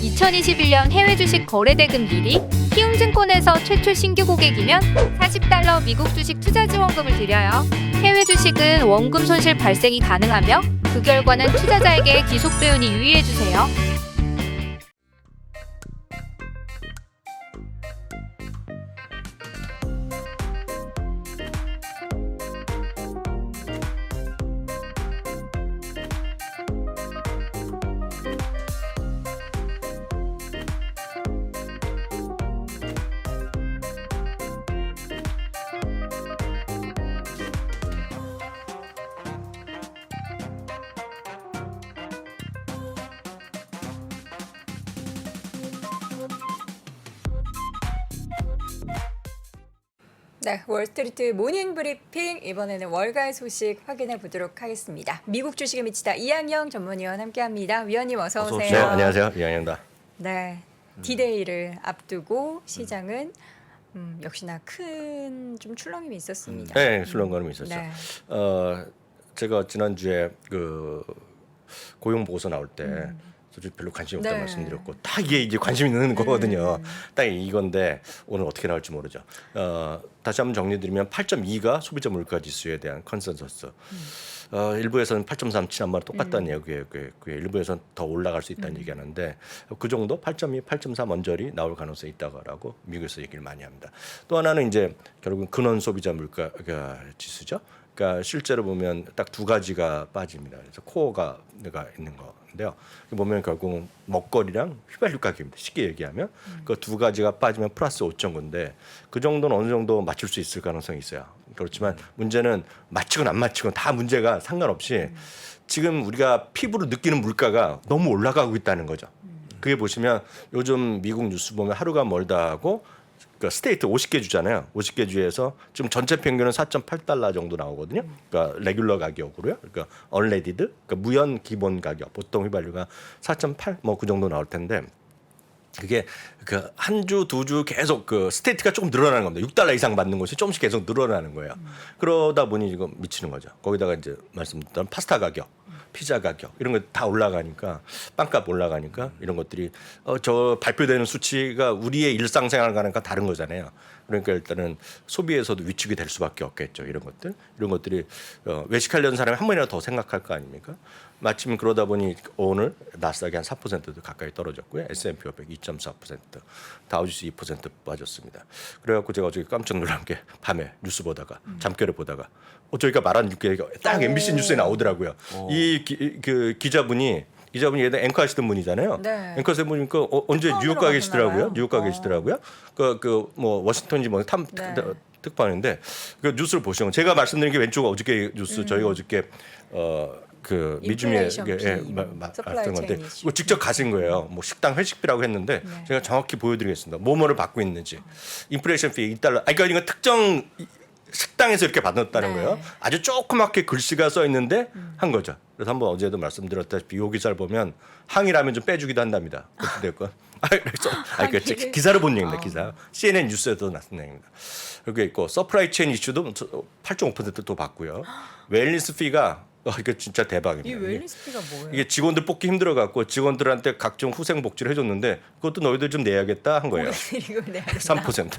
2021년 해외 주식 거래 대금 1위, 키움증권에서 최초 신규 고객이면 $40 미국 주식 투자 지원금을 드려요. 해외 주식은 원금 손실 발생이 가능하며 그 결과는 투자자에게 기속배분이 유의해주세요. 네, 월스트리트 모닝 브리핑 이번에는 월가의 소식 확인해 보도록 하겠습니다. 미국 주식에 미치다 이항영 전문위원 함께합니다. 위원님 어서 오세요. 네, 안녕하세요. 이항영입니다. 네, D-Day를 앞두고 시장은 역시나 큰 좀 출렁임이 있었습니다. 네, 출렁거림이 있었죠. 네. 제가 지난주에 그 고용 보고서 나올 때 솔직히 별로 관심이 없다고 네. 말씀드렸고 딱 이게 이제 관심 있는 거거든요. 딱 이건데 오늘 어떻게 나올지 모르죠. 다시 한번 정리드리면 8.2가 소비자 물가 지수에 대한 컨센서스. 일부에서는 8.3 지난번에 똑같다는 얘기고요. 일부에서는 더 올라갈 수 있다는 얘기하는데 그 정도 8.2, 8.3 언저리 나올 가능성이 있다고 미국에서 얘기를 많이 합니다. 또 하나는 이제 결국은 근원 소비자 물가 지수죠. 그러니까 실제로 보면 딱 두 가지가 빠집니다. 그래서 코어가 있는 건데요. 보면 결국은 먹거리랑 휘발유 가격입니다. 쉽게 얘기하면 그 두 가지가 빠지면 플러스 5.9인데 그 정도는 어느 정도 맞출 수 있을 가능성이 있어요. 그렇지만 문제는 맞추건 안 맞추건 다 문제가 상관없이 지금 우리가 피부로 느끼는 물가가 너무 올라가고 있다는 거죠. 그게 보시면 요즘 미국 뉴스 보면 하루가 멀다 하고 그러니까 스테이트 50개 주잖아요. 50개 주에서 지금 전체 평균은 4.8달러 정도 나오거든요. 그러니까 레귤러 가격으로요. 그러니까 언레디드, 그러니까 무연 기본 가격. 보통 휘발유가 4.8 뭐 그 정도 나올 텐데 그게 그 한 주, 두 주 계속 그 스테이트가 조금 늘어나는 겁니다. 6달러 이상 받는 곳이 조금씩 계속 늘어나는 거예요. 그러다 보니 지금 미치는 거죠. 거기다가 이제 말씀드렸던 파스타 가격, 피자 가격 이런 거 다 올라가니까 빵값 올라가니까 이런 것들이 저 발표되는 수치가 우리의 일상생활과는 다른 거잖아요. 그러니까 일단은 소비에서도 위축이 될 수밖에 없겠죠. 이런 것들이 외식하려는 사람이 한 번이라도 더 생각할 거 아닙니까? 마침 그러다 보니 오늘 나스닥이 한 4%도 가까이 떨어졌고요. S&P 500 2.4%, 다우지수 2% 빠졌습니다. 그래갖고 제가 어저께 깜짝 놀란 게 밤에 뉴스 보다가 잠결에 보다가 저희가 말한 게 딱 MBC 뉴스에 나오더라고요. 그 기자분이 예전 앵커 하시던 분이잖아요. 네. 앵커 하시던 분이니까 언제 뉴욕 가 계시더라고요. 뉴욕 가 계시더라고요. 뭐 워싱턴인지 뭐 특파원인데 그 뉴스를 보시면 제가 말씀드린 게 왼쪽 어저께 뉴스 저희가 어저께 그 미주미에 말했던 건데 이거 직접 가신 거예요. 뭐 식당 회식비라고 했는데 제가 정확히 보여드리겠습니다. 뭐뭐를 받고 있는지 인플레이션 피 2달러. 그러니까 이거 특정 식당에서 이렇게 받았다는 거예요. 아주 조그맣게 글씨가 써 있는데 한 거죠. 그래서 한번 어제도 말씀드렸다시피 이 기사를 보면 항의라면 좀 빼주기도 한답니다. 어떻게 될까? 그래서 기사를 본 얘기입니다. 기사. CNN 뉴스에도 났던 얘기입니다. 여기 있고 서프라이 체인 이슈도 8.5%또 받고요. 웰니스 피가 이게 진짜 대박입니다. 이 웰니스 피가 뭐예요? 이게 직원들 뽑기 힘들어 갖고 직원들한테 각종 후생 복지를 해줬는데 그것도 너희들 좀 내야겠다 한 거예요. 3%.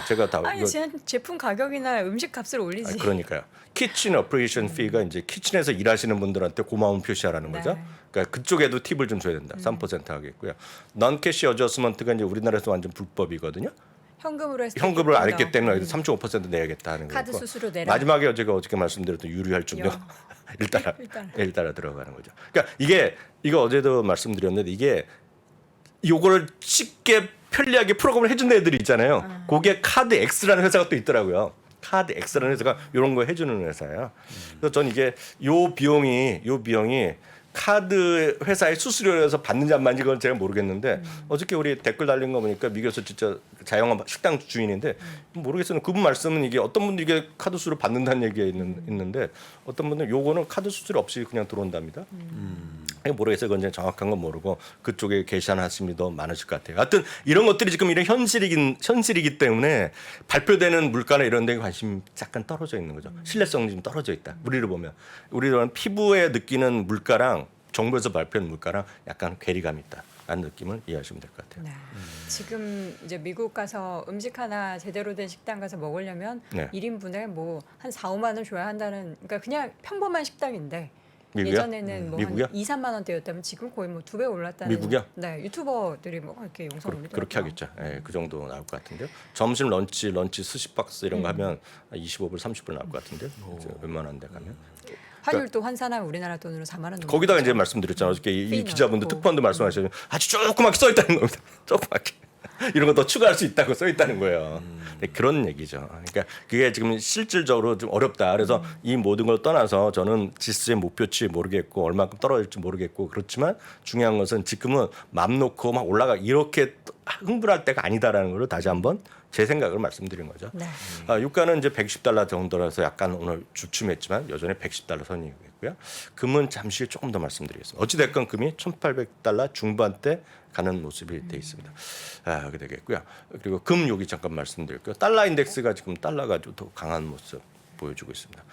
제가 다 아니 제품 가격이나 음식 값을 올리지. 그러니까요. 키친 오퍼레이션 피가 이제 키친에서 일하시는 분들한테 고마움 표시하라는 거죠. 그러니까 그쪽에도 팁을 좀 줘야 된다. 3% 하겠고요. 넌 캐시 어저스먼트가 이제 우리나라에서 완전 불법이거든요. 현금으로 안 했기 때문에 3.5% 내야겠다 하는 거고. 카드 수수료 내라. 마지막에 어저께 말씀드렸던 유류할증료 1달러 들어가는 거죠. 그러니까 이거 어제도 말씀드렸는데 이게 요거를 쉽게 편리하게 프로그램을 해주는 애들이 있잖아요. 거기에 카드 X라는 회사가 또 있더라고요. 카드 X라는 회사가 이런 거 해주는 회사예요. 그래서 전 이게 요 비용이 카드 회사의 수수료에서 받는지 안 받는지 그건 제가 모르겠는데 어저께 우리 댓글 달린 거 보니까 미국에서 진짜 자영업 식당 주인인데 모르겠어요. 그분 말씀은 이게 어떤 분들 이게 카드 수수료 받는다는 얘기가 있는데 어떤 분들은 요거는 카드 수수료 없이 그냥 들어온답니다. 모르겠어요. 그건 정확한 건 모르고 그쪽에 계산하시는 분이 더 많으실 것 같아요. 하여튼 이런 것들이 지금 이런 현실이기 때문에 발표되는 물가나 이런 데 관심이 약간 떨어져 있는 거죠. 신뢰성이 좀 떨어져 있다. 우리는 피부에 느끼는 물가랑 정부에서 발표한 물가랑 약간 괴리감이 있다. 느낌을 이해하시면 될 것 같아요. 네. 지금 이제 미국 가서 음식 하나 제대로 된 식당 가서 먹으려면 네. 1인분에 뭐 한 4, 5만 원 줘야 한다는 그러니까 그냥 평범한 식당인데 미국이요? 예전에는 뭐 미국이요? 한 2, 3만 원대였다면 지금 거의 뭐 2배 올랐다는 미국이요? 네, 유튜버들이 뭐 이렇게 영상 올리더라고요. 그렇게 하겠죠. 예, 그 정도 나올 것 같은데요. 점심 런치 스시 박스 이런 거 하면 25불, 30불 나올 것 같은데요. 웬만한 데 가면. 환율도 환산하면 우리나라 돈으로 4만 원 넘는 거기다가 거죠. 이제 말씀드렸잖아요. 어저께 이 피 기자분도 넣고. 특파원도 말씀하셨죠. 아주 조그맣게 써 있다는 겁니다. 조그맣게. 이런 거 더 추가할 수 있다고 써 있다는 거예요. 네, 그런 얘기죠. 그러니까 그게 지금 실질적으로 좀 어렵다. 그래서 이 모든 걸 떠나서 저는 지수의 목표치 모르겠고 얼마큼 떨어질지 모르겠고 그렇지만 중요한 것은 지금은 맘 놓고 막 올라가 이렇게 흥분할 때가 아니다라는 걸 다시 한번 제 생각을 말씀드린 거죠. 네. 유가는 이제 110달러 정도라서 약간 오늘 주춤했지만 여전히 110달러 선이고요. 금은 잠시 조금 더 말씀드리겠습니다. 어찌 됐건 금이 1,800달러 중반대 가는 모습이 돼 있습니다. 그렇게 되겠고요. 그리고 금 여기 잠깐 말씀드릴게요. 달러 인덱스가 지금 달러가 좀 더 강한 모습 보여주고 있습니다.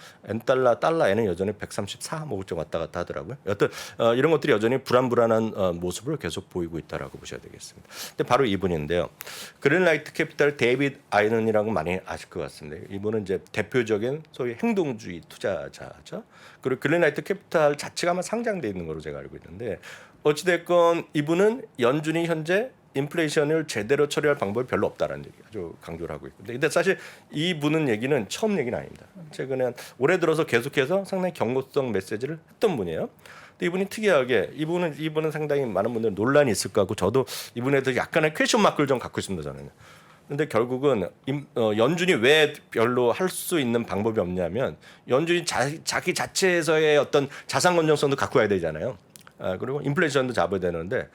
달러에는 여전히 134 뭐좀 왔다 갔다 하더라고요. 여튼 이런 것들이 여전히 불안한 모습을 계속 보이고 있다라고 보셔야 되겠습니다. 근데 바로 이분인데요. 그린라이트 캐피탈 데이비드 아이런이라고 많이 아실 것 같습니다. 이분은 이제 대표적인 소위 행동주의 투자자죠. 그리고 그린라이트 캐피탈 자체가 아마 상장돼 있는 걸로 제가 알고 있는데 어찌됐건 이분은 연준이 현재 인플레이션을 제대로 처리할 방법이 별로 없다라는 얘기 아주 강조를 하고 있고 근데 사실 이분은 얘기는 처음 얘기는 아닙니다. 최근에 올해 들어서 계속해서 상당히 경고성 메시지를 했던 분이에요. 근데 이분이 특이하게 이분은 상당히 많은 분들 논란이 있을 것 같고 저도 이분에 대해서 약간의 퀘션 마크를 좀 갖고 있습니다. 저는. 근데 결국은 연준이 왜 별로 할 수 있는 방법이 없냐면 연준이 자기 자체에서의 어떤 자산 건전성도 갖고 와야 되잖아요. 그리고 인플레이션도 잡아야 되는데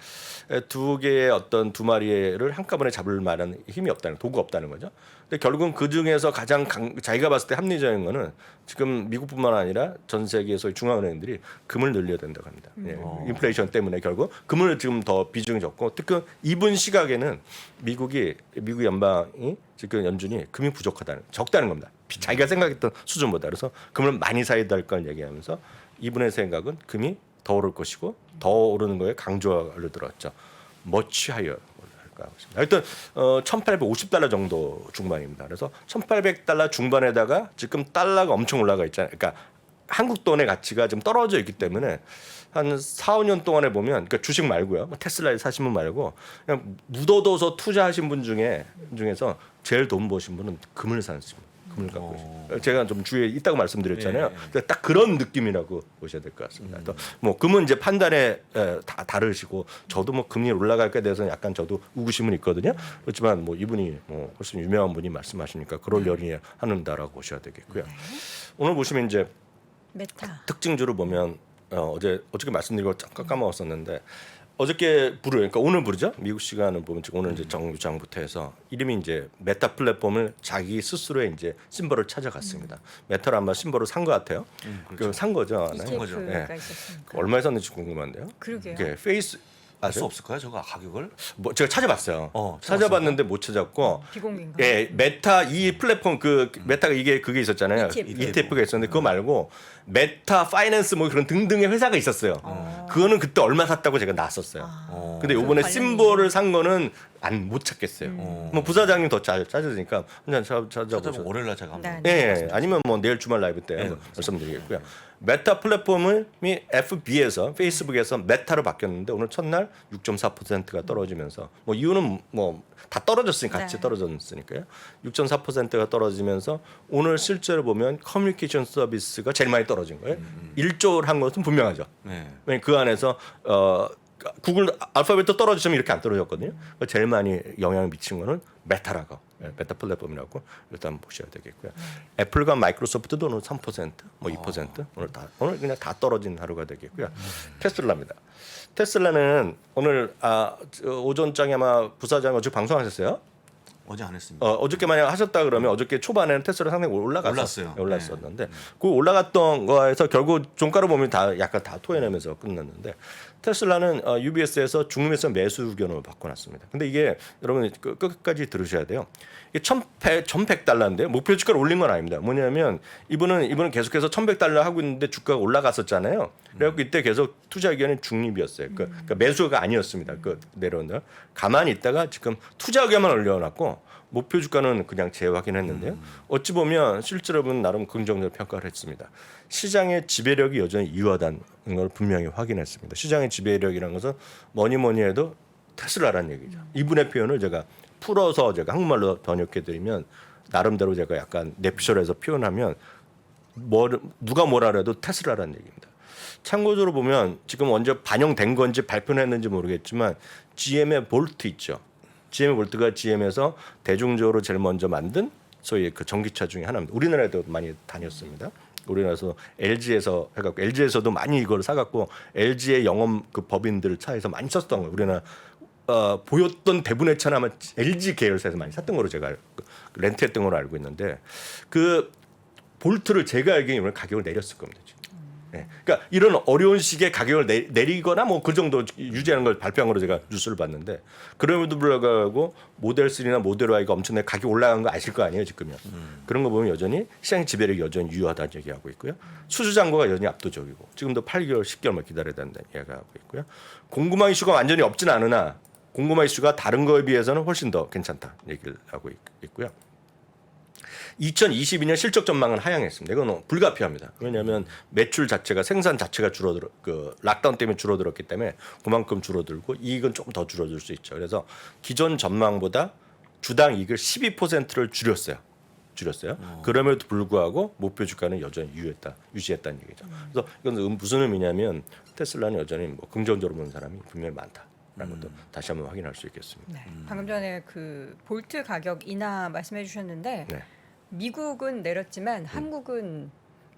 두 개의 어떤 두 마리를 한꺼번에 잡을 만한 힘이 없다는 도구가 없다는 거죠. 근데 결국은 그 중에서 가장 자기가 봤을 때 합리적인 거는 지금 미국뿐만 아니라 전 세계에서 중앙은행들이 금을 늘려야 된다고 합니다. 인플레이션 때문에 결국 금을 지금 더 비중이 적고 특히 이분 시각에는 미국 연방이 지금 연준이 금이 적다는 겁니다. 자기가 생각했던 수준보다 그래서 금을 많이 사야 될 걸 얘기하면서 이분의 생각은 금이 더 오를 것이고 더 오르는 거에 강조를 들었죠. much higher. 하여튼 1,850달러 정도 중반입니다. 그래서 1,800달러 중반에다가 지금 달러가 엄청 올라가 있잖아요. 그러니까 한국 돈의 가치가 좀 떨어져 있기 때문에 한 4, 5년 동안에 보면 그러니까 주식 말고요. 테슬라에 사신 분 말고 그냥 묻어둬서 투자하신 분 중에서 제일 돈 버신 분은 금을 사십니다. 금을 갖고 있습니다. 제가 좀 주위에 있다고 말씀드렸잖아요. 딱 그런 느낌이라고 보셔야 될 것 같습니다. 또 뭐 금은 이제 판단에 다 다르시고 저도 뭐 금리 올라갈 거에 대해서는 약간 저도 의구심은 있거든요. 그렇지만 뭐 이분이 뭐 훨씬 유명한 분이 말씀하시니까 그럴 열이 하는다라고 보셔야 되겠고요. 오늘 보시면 이제 메타. 특징주를 보면 어저께 말씀드리고 잠깐 까먹었었는데 어저께 그러니까 오늘 부르죠. 미국 시간을 보면 지금 오늘 이제 정유장부터 해서 이름이 이제 메타 플랫폼을 자기 스스로의 이제 심벌을 찾아갔습니다. 메타를 아마 심벌을 산 것 같아요. 그렇죠. 산 거죠. 네. ETF가 네. 있었으니까. 얼마에 샀는지 궁금한데요. 그러게요. 이게 페이스 알 수 없을까요? 저거 가격을? 뭐 제가 찾아봤어요. 찾았습니까? 찾아봤는데 못 찾았고. 비공개인가? 예, 메타 이 플랫폼 메타가 그게 있었잖아요. ETF. ETF가 있었는데 그거 말고 메타 파이낸스 뭐 그런 등등의 회사가 있었어요. 그거는 그때 얼마 샀다고 제가 놨었어요. 근데 요번에 관련이 심볼을 산 거는 못 찾겠어요. 뭐 부사장님 더 잘 찾으니까 한잔 찾아보죠. 찾아보면 월요일 날 제가 한번. 네. 아니면 뭐 내일 주말 라이브 때 네, 말씀드리겠고요. 메타 플랫폼이 FB에서 페이스북에서 메타로 바뀌었는데 오늘 첫날 6.4%가 떨어지면서 뭐 이유는 뭐 다 떨어졌으니까 같이 네. 떨어졌으니까요. 6.4%가 떨어지면서 오늘 실제로 보면 커뮤니케이션 서비스가 제일 많이 떨어진 거예요. 1조를 한 것은 분명하죠. 네. 왜냐면 그 안에서 구글 알파벳도 떨어지면 이렇게 안 떨어졌거든요. 제일 많이 영향을 미친 거는 메타라고 메타 플랫폼이라고 일단 보셔야 되겠고요. 애플과 마이크로소프트도 오늘 3%, 뭐 2% 오늘 그냥 다 떨어진 하루가 되겠고요. 테슬라입니다. 테슬라는 오늘 오전장에 아마 부사장 어제 방송하셨어요? 어제 안 했습니다. 어저께 만약 하셨다 그러면 어저께 초반에는 테슬라 상당히 올랐어요. 올랐었는데 그 올라갔던 거에서 결국 종가를 보면 다 약간 다 토해내면서 끝났는데 테슬라는 UBS에서 중립에서 매수 의견을 바꿔놨습니다. 근데 이게 여러분 끝까지 들으셔야 돼요. 이게 1,100달러인데 목표 주가를 올린 건 아닙니다. 뭐냐면 이분은 계속해서 1,100달러 하고 있는데 주가가 올라갔었잖아요. 그래갖고 이때 계속 투자 의견이 중립이었어요. 그러니까 매수가 아니었습니다. 그 내려온다. 가만히 있다가 지금 투자 의견만 올려놨고 목표 주가는 그냥 재확인했는데요. 어찌 보면 실제로 보면 나름 긍정적 평가를 했습니다. 시장의 지배력이 여전히 유효하다는 걸 분명히 확인했습니다. 시장의 지배력이라는 것은 뭐니 해도 테슬라라는 얘기죠. 이분의 표현을 제가 풀어서 제가 한국말로 번역해드리면 나름대로 제가 약간 뇌피셜해서 표현하면 누가 뭐라 해도 테슬라라는 얘기입니다. 참고적으로 보면 지금 언제 반영된 건지 발표했는지 모르겠지만 GM의 볼트 있죠. GM의 볼트가 GM에서 대중적으로 제일 먼저 만든 소위 그 전기차 중에 하나입니다. 우리나라에도 많이 다녔습니다. 우리나라에서 LG에서 해갖고 LG에서도 많이 이걸 사갖고 LG의 영업 그 법인들 차에서 많이 썼던 거예요. 우리나라 보였던 대부분의 차는 아마 LG 계열사에서 많이 샀던 거로 제가 렌트했던 걸로 알고 있는데 그 볼트를 제가 알기로는 가격을 내렸을 겁니다. 지금. 네. 그러니까 이런 어려운 시기에 가격을 내리거나 뭐 그 정도 유지하는 걸 발표한 거로 제가 뉴스를 봤는데 그럼에도 불구하고 모델 3나 모델 Y가 엄청나게 가격 올라간 거 아실 거 아니에요 지금요. 그런 거 보면 여전히 시장 지배력이 여전히 유효하다는 얘기하고 있고요. 수주 잔고가 여전히 압도적이고 지금도 8개월, 10개월만 기다려야 된다는 얘기하고 있고요. 공급망 이슈가 완전히 없진 않으나 공급망 이슈가 다른 거에 비해서는 훨씬 더 괜찮다 얘기를 하고 있고요. 2022년 실적 전망은 하향했습니다. 이건 불가피합니다. 왜냐하면 매출 자체가 생산 자체가 락다운 때문에 줄어들었기 때문에 그만큼 줄어들고 이익은 조금 더 줄어들 수 있죠. 그래서 기존 전망보다 주당 이익을 12%를 줄였어요. 그럼에도 불구하고 목표 주가는 여전히 유지했다는 얘기죠. 그래서 이건 무슨 의미냐면 테슬라는 여전히 뭐 긍정적으로 보는 사람이 분명히 많다라는 것도 다시 한번 확인할 수 있겠습니다. 네. 방금 전에 그 볼트 가격 인하 말씀해 주셨는데 네. 미국은 내렸지만 한국은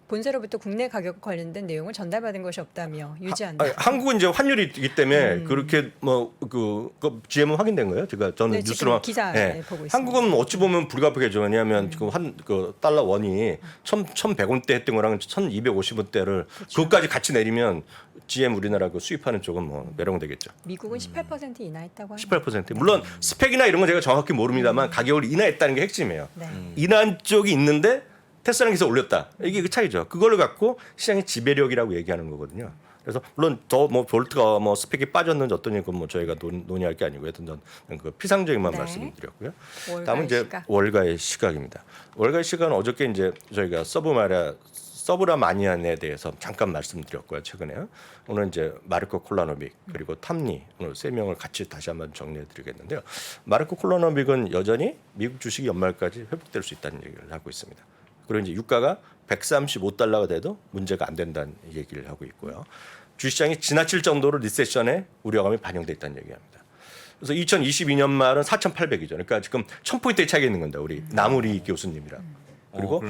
본사로부터 국내 가격 관련된 내용을 전달받은 것이 없다며 유지한다. 한국은 이제 환율이 있기 때문에 그렇게 그 GM은 확인된 거예요. 저는 네, 뉴스로 기사 네. 보고 있습니다. 한국은 어찌 보면 불가피하죠. 왜냐하면 지금 그 달러 원이 1,100원대 했던 거랑 1,250원대를 그것까지 같이 내리면 GM 우리나라 그 수입하는 쪽은 뭐 매력되겠죠. 미국은 18% 인하했다고 합니다. 18%. 물론 스펙이나 이런 건 제가 정확히 모릅니다만 가격을 인하했다는 게 핵심이에요. 네. 인하한 쪽이 있는데 테슬라는 계속 올렸다. 이게 그 차이죠. 그걸 갖고 시장의 지배력이라고 얘기하는 거거든요. 그래서 물론 더 뭐 볼트가 뭐 스펙이 빠졌는지 어떠니 그건 뭐 저희가 논의할 게 아니고 하여튼 그 피상적인만 네. 말씀드렸고요. 월가의 다음은 이제 시각. 월가의 시각입니다. 월가의 시각은 어저께 이제 저희가 서브라마니안에 대해서 잠깐 말씀드렸고요. 최근에 오늘 이제 마르코 콜라노빅 그리고 탐니 오늘 세 명을 같이 다시 한번 정리해드리겠는데요. 마르코 콜라노빅은 여전히 미국 주식이 연말까지 회복될 수 있다는 얘기를 하고 있습니다. 그리고 이제 유가가 135달러가 돼도 문제가 안 된다는 얘기를 하고 있고요. 주시장이 지나칠 정도로 리세션의 우려감이 반영돼 있다는 얘기합니다. 그래서 2022년 말은 4,800이죠. 그러니까 지금 1,000포인트의 차이가 있는 건데 우리 나무리 교수님이랑. 그리고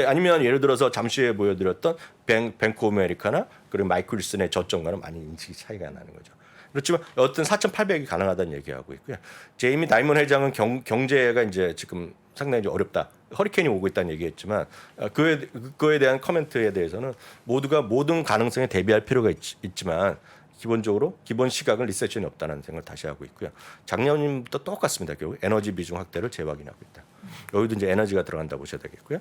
아니면 예를 들어서 잠시 후에 보여드렸던 뱅크 오브 아메리카나 그리고 마이클 윌슨의 저점과는 많이 인식이 차이가 나는 거죠. 그렇지만 어떤 4,800이 가능하다는 얘기하고 있고요. 제이미 다이먼 회장은 경제가 이제 지금 상당히 좀 어렵다. 허리케인이 오고 있다는 얘기했지만 그거에 대한 코멘트에 대해서는 모두가 모든 가능성에 대비할 필요가 있지만 기본적으로 기본 시각은 리세션이 없다는 생각을 다시 하고 있고요. 작년부터 똑같습니다. 결국 에너지 비중 확대를 재확인하고 있다. 여기도 이제 에너지가 들어간다 보셔야 되겠고요.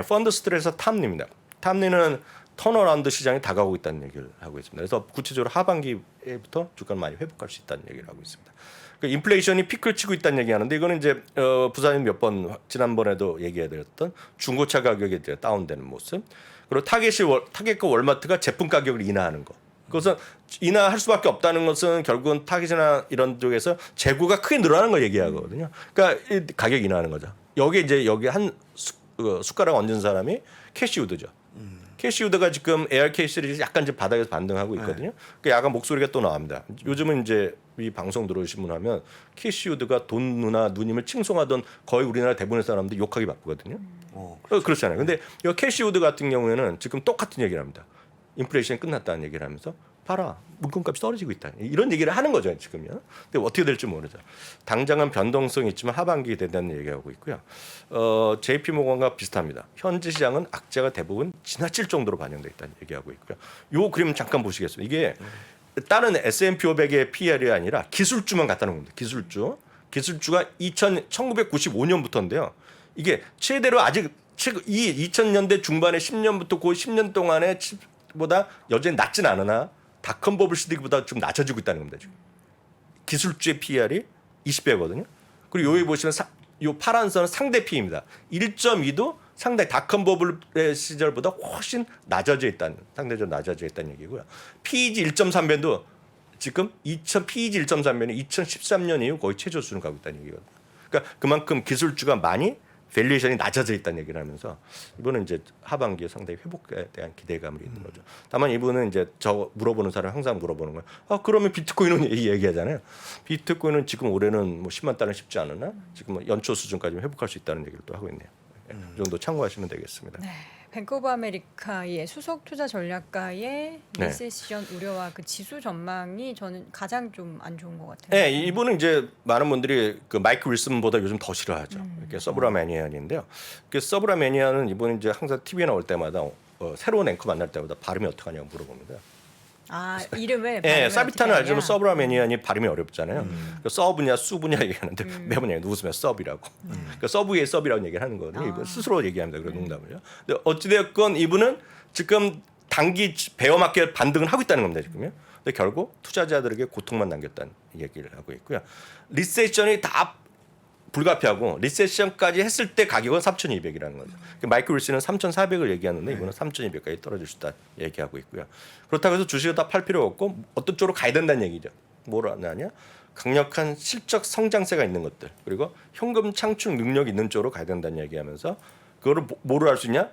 펀드 스트레스 탐리입니다. 탐리는 턴어라운드 시장이 다가오고 있다는 얘기를 하고 있습니다. 그래서 구체적으로 하반기부터 주가는 많이 회복할 수 있다는 얘기를 하고 있습니다. 그러니까 인플레이션이 피크를 치고 있다는 얘기하는데 이거는 이제 부사님 몇 번 지난번에도 얘기해드렸던 중고차 가격에 대해 다운되는 모습 그리고 타겟과 월마트가 제품 가격을 인하하는 거. 그것은 인하할 수밖에 없다는 것은 결국은 타겟이나 이런 쪽에서 재고가 크게 늘어나는 걸 얘기하거든요. 그러니까 가격 인하하는 거죠. 여기 한 숟가락 얹은 사람이 캐시우드죠. 캐시우드가 지금 ARK 시리즈 약간 이제 바닥에서 반등하고 있거든요. 그러니까 약간 목소리가 또 나옵니다. 요즘은 이제 이 방송 들어오신 분 하면 캐시우드가 돈 누님을 칭송하던 거의 우리나라 대부분의 사람들 욕하기 바쁘거든요. 그렇잖아요. 근데 이 캐시우드 같은 경우에는 지금 똑같은 얘기를 합니다. 인플레이션이 끝났다는 얘기를 하면서 봐라 물건값이 떨어지고 있다 이런 얘기를 하는 거죠 지금요. 근데 어떻게 될지 모르죠. 당장은 변동성이 있지만 하반기에 된다는 얘기하고 있고요. JP 모건과 비슷합니다. 현지 시장은 악재가 대부분 지나칠 정도로 반영돼 있다는 얘기하고 있고요. 요 그림 잠깐 보시겠습니다. 이게 다른 S&P 500의 PER이 아니라 기술주만 갖다 놓은 겁니다. 기술주가 1995년부터인데요. 이게 최대로 아직 이 2000년대 중반에 10년부터 그 10년 동안의 보다 여전히 낮진 않으나 닷컴 버블 시대보다 좀 낮아지고 있다는 겁니다. 지금. 기술주의 PER이 20배거든요. 그리고 여기 보시면 요 파란 선은 상대 P입니다. 1.2도 상당히 닷컴 버블의 시절보다 훨씬 낮아져 있다는, 상대적으로 낮아져 있다는 얘기고요. PEG 1.3배도 지금 PEG 1.3배는 2013년 이후 거의 최저 수준을 가고 있다는 얘기거든요. 그러니까 그만큼 기술주가 많이 밸류에이션이 낮아져 있다는 얘기를 하면서 이분은 이제 하반기에 상당히 회복에 대한 기대감이 있는 거죠. 다만 이분은 이제 저 물어보는 사람 항상 물어보는 거예요. 그러면 비트코인은 얘기하잖아요. 비트코인은 지금 올해는 뭐 10만 달러 쉽지 않으나 지금 뭐 연초 수준까지 회복할 수 있다는 얘기를 또 하고 있네요. 이 정도 참고하시면 되겠습니다. 네. 뱅크 오브 아메리카의 수석 투자 전략가의 네. 리세션 우려와 그 지수 전망이 저는 가장 좀 안 좋은 것 같아요. 네, 이분은 이제 많은 분들이 그 마이크 윌슨보다 요즘 더 싫어하죠. 이렇게 서브라 매니안인데요. 그 서브라 매니안은 이분은 이제 항상 TV에 나올 때마다 새로운 앵커 만날 때마다 발음이 어떡하냐고 물어봅니다. 이름을 예, 사비타는 어떻게 알지만 하냐? 서브라 매니안이 발음이 어렵잖아요. 그 서브냐 수브냐 얘기하는데 매번 웃으면 서브라고. 그 서브의 서브라고 얘기를 하는 거거든요. 이분 스스로 얘기합니다. 그런 농담을요. 근데 어찌되었건 이분은 지금 단기 베어마켓 반등을 하고 있다는 겁니다. 지금요. 근데 결국 투자자들에게 고통만 남겼다는 얘기를 하고 있고요. 리세션이 다 불가피하고 리세션까지 했을 때 가격은 3,200이라는 거죠. 마이클 윌슨은 3,400을 얘기하는데 이거는 3,200까지 떨어질 수 있다 얘기하고 있고요. 그렇다고 해서 주식을 다 팔 필요 없고 어떤 쪽으로 가야 된다는 얘기죠. 뭐라냐? 강력한 실적 성장세가 있는 것들 그리고 현금 창출 능력이 있는 쪽으로 가야 된다는 얘기하면서 그거를 뭐로 할 수 있냐?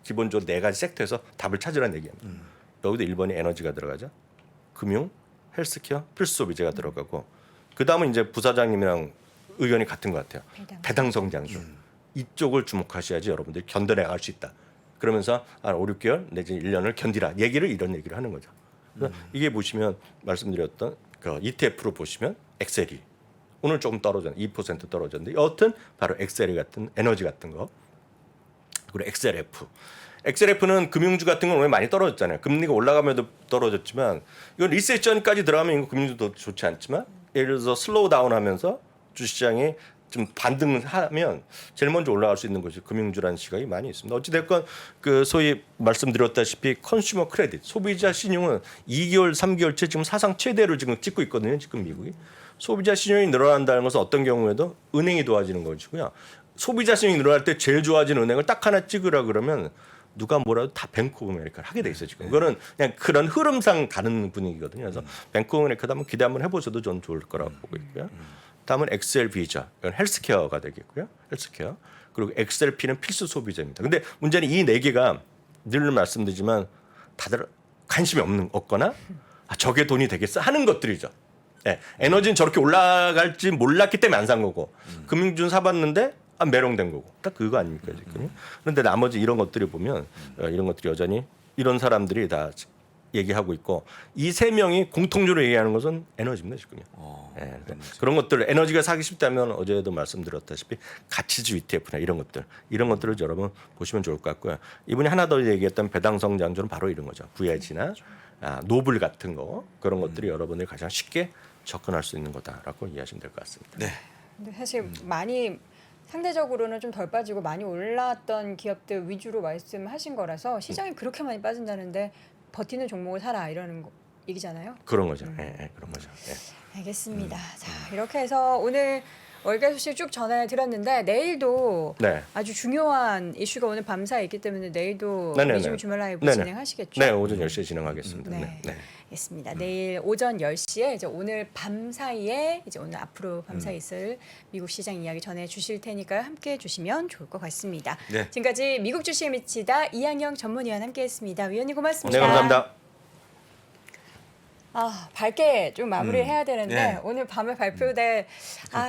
기본적으로 네 가지 섹터에서 답을 찾으라는 얘기입니다. 여기도 1번이 에너지가 들어가죠. 금융, 헬스케어, 필수 소비재가 들어가고 그 다음은 이제 부사장님이랑 의견이 같은 것 같아요. 배당 성장주 이쪽을 주목하셔야지 여러분들이 견뎌내갈 수 있다. 그러면서 한 5, 6개월 내지 1년을 견디라. 이런 얘기를 하는 거죠. 그래서 이게 보시면 말씀드렸던 그 ETF로 보시면 엑셀이 오늘 조금 떨어졌는데 2% 떨어졌는데 여하튼 바로 엑셀이 같은 에너지 같은 거 그리고 XLF는 금융주 같은 건 왜 많이 떨어졌잖아요. 금리가 올라가면도 떨어졌지만 이건 리세션까지 들어가면 이거 금융주도 좋지 않지만 예를 들어서 슬로우 다운하면서 주시장이 좀 반등하면 제일 먼저 올라갈 수 있는 것이 금융주라는 시각이 많이 있습니다. 어찌됐건 그 소위 말씀드렸다시피 컨슈머 크레딧 소비자 신용은 2개월, 3개월째 지금 사상 최대를 지금 찍고 있거든요. 지금 미국이 소비자 신용이 늘어난다는 것은 어떤 경우에도 은행이 도와지는 것이고요. 소비자 신용이 늘어날 때 제일 좋아지는 은행을 딱 하나 찍으라 그러면 누가 뭐라도 다 뱅크 오브 아메리카를 하게 돼 있어요. 지금 그거는 그냥 그런 흐름상 가는 분위기거든요. 그래서 뱅크 오브 아메리카도 한번 기대 한번 해보셔도 저는 좋을 거라고 보고 있고요. 다음은 엑셀비죠. 이건 헬스케어가 되겠고요. 헬스케어. 그리고 엑셀피는 필수 소비재입니다. 근데 문제는 이 네 개가 늘 말씀드리지만 다들 관심이 없거나 저게 돈이 되겠어 하는 것들이죠. 네. 에너지는 저렇게 올라갈지 몰랐기 때문에 안 산 거고 금융주는 사봤는데 메롱된 거고 딱 그거 아닙니까 지금. 그런데 나머지 이런 것들이 보면 이런 것들이 여전히 이런 사람들이 다 얘기하고 있고 이 세 명이 공통적으로 얘기하는 것은 에너지입니다 지금요. 네, 그런 것들 에너지가 사기 쉽다면 어제도 말씀드렸다시피 가치주 ETF나 이런 것들을 여러분 보시면 좋을 것 같고요. 이분이 하나 더 얘기했던 배당 성장주는 바로 이런 거죠. VIG나 노블 같은 거 그런 것들이 여러분들이 가장 쉽게 접근할 수 있는 거다라고 이해하시면 될 것 같습니다. 네. 근데 사실 많이 상대적으로는 좀 덜 빠지고 많이 올랐던 기업들 위주로 말씀하신 거라서 시장이 그렇게 많이 빠진다는데 버티는 종목을 사라 이러는 얘기잖아요. 그런 거죠. 그런 거죠. 알겠습니다. 자, 이렇게 해서 오늘 월가 소식 쭉 전해드렸는데 내일도 네. 아주 중요한 이슈가 오늘 밤사에 있기 때문에 내일도 네네네. 미중 주말 라이브 네네. 진행하시겠죠? 네, 오전 10시에 진행하겠습니다. 네. 네. 알겠습니다. 내일 오전 10시에 이제 오늘 밤 사이에 이제 오늘 앞으로 밤 사이에 있을 미국 시장 이야기 전해 주실 테니까요. 함께 해 주시면 좋을 것 같습니다. 네. 지금까지 미국 주식에 미치다 이항영 전문위원 함께 했습니다. 위원님 고맙습니다. 네, 감사합니다. 밝게 좀 마무리를 해야 되는데 네. 오늘 밤에 발표될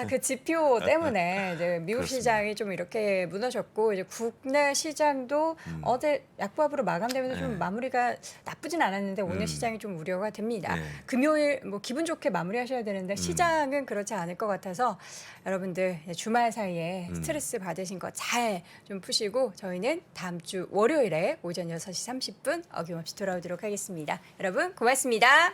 그 지표 때문에 이제 미국 그렇습니다. 시장이 좀 이렇게 무너졌고 이제 국내 시장도 어제 약보합으로 마감되면서 좀 마무리가 나쁘진 않았는데 오늘 시장이 좀 우려가 됩니다. 네. 금요일 뭐 기분 좋게 마무리하셔야 되는데 시장은 그렇지 않을 것 같아서 여러분들 주말 사이에 스트레스 받으신 거 잘 좀 푸시고 저희는 다음 주 월요일에 오전 6시 30분 어김없이 돌아오도록 하겠습니다. 여러분 고맙습니다.